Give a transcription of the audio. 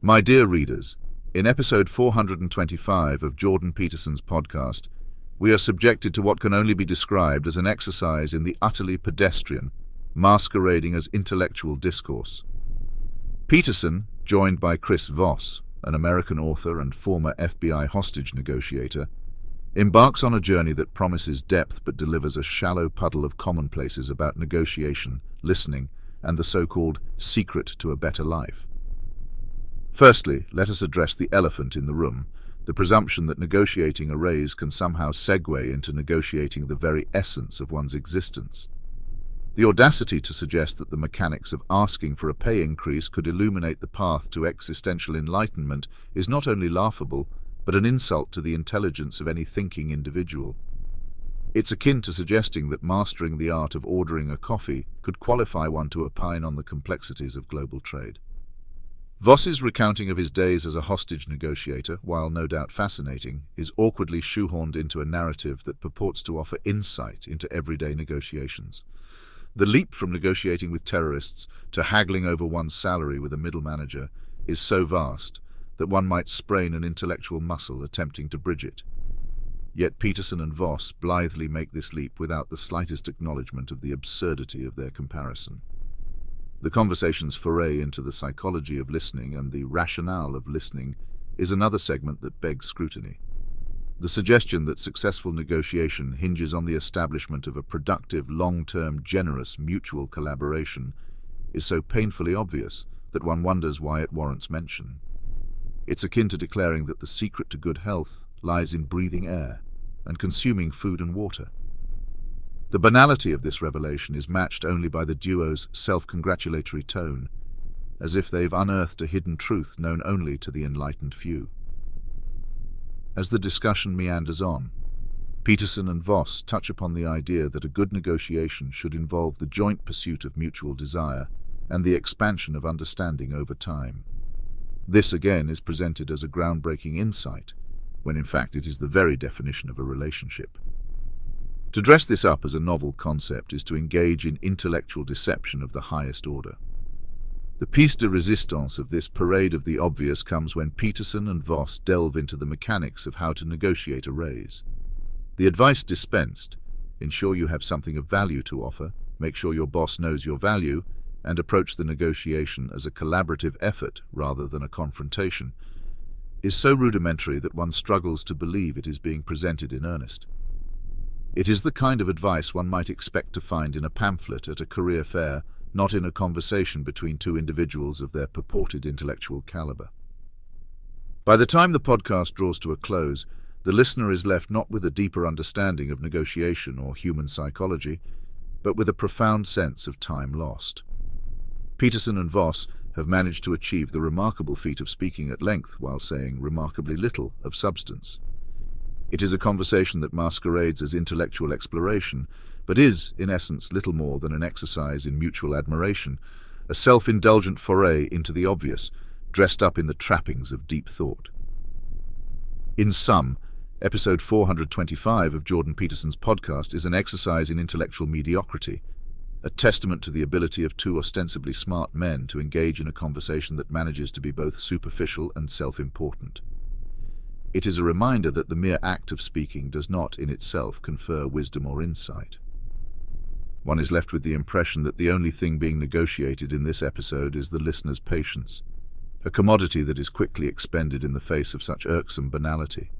My dear readers, in episode 425 of Jordan Peterson's podcast, we are subjected to what can only be described as an exercise in the utterly pedestrian, masquerading as intellectual discourse. Peterson, joined by Chris Voss, an American author and former FBI hostage negotiator, embarks on a journey that promises depth but delivers a shallow puddle of commonplaces about negotiation, listening, and the so-called secret to a better life. Firstly, let us address the elephant in the room, the presumption that negotiating a raise can somehow segue into negotiating the very essence of one's existence. The audacity to suggest that the mechanics of asking for a pay increase could illuminate the path to existential enlightenment is not only laughable, but an insult to the intelligence of any thinking individual. It's akin to suggesting that mastering the art of ordering a coffee could qualify one to opine on the complexities of global trade. Voss's recounting of his days as a hostage negotiator, while no doubt fascinating, is awkwardly shoehorned into a narrative that purports to offer insight into everyday negotiations. The leap from negotiating with terrorists to haggling over one's salary with a middle manager is so vast that one might sprain an intellectual muscle attempting to bridge it. Yet Peterson and Voss blithely make this leap without the slightest acknowledgement of the absurdity of their comparison. The conversation's foray into the psychology of listening and the rationale of listening is another segment that begs scrutiny. The suggestion that successful negotiation hinges on the establishment of a productive, long-term, generous, mutual collaboration is so painfully obvious that one wonders why it warrants mention. It's akin to declaring that the secret to good health lies in breathing air and consuming food and water. The banality of this revelation is matched only by the duo's self-congratulatory tone, as if they've unearthed a hidden truth known only to the enlightened few. As the discussion meanders on, Peterson and Voss touch upon the idea that a good negotiation should involve the joint pursuit of mutual desire and the expansion of understanding over time. This again is presented as a groundbreaking insight, when in fact it is the very definition of a relationship. To dress this up as a novel concept is to engage in intellectual deception of the highest order. The piece de resistance of this parade of the obvious comes when Peterson and Voss delve into the mechanics of how to negotiate a raise. The advice dispensed: ensure you have something of value to offer, make sure your boss knows your value, and approach the negotiation as a collaborative effort rather than a confrontation, is so rudimentary that one struggles to believe it is being presented in earnest. It is the kind of advice one might expect to find in a pamphlet at a career fair, not in a conversation between two individuals of their purported intellectual caliber. By the time the podcast draws to a close, the listener is left not with a deeper understanding of negotiation or human psychology, but with a profound sense of time lost. Peterson and Voss have managed to achieve the remarkable feat of speaking at length while saying remarkably little of substance. It is a conversation that masquerades as intellectual exploration, but is, in essence, little more than an exercise in mutual admiration, a self-indulgent foray into the obvious, dressed up in the trappings of deep thought. In sum, episode 425 of Jordan Peterson's podcast is an exercise in intellectual mediocrity, a testament to the ability of two ostensibly smart men to engage in a conversation that manages to be both superficial and self-important. It is a reminder that the mere act of speaking does not in itself confer wisdom or insight. One is left with the impression that the only thing being negotiated in this episode is the listener's patience, a commodity that is quickly expended in the face of such irksome banality.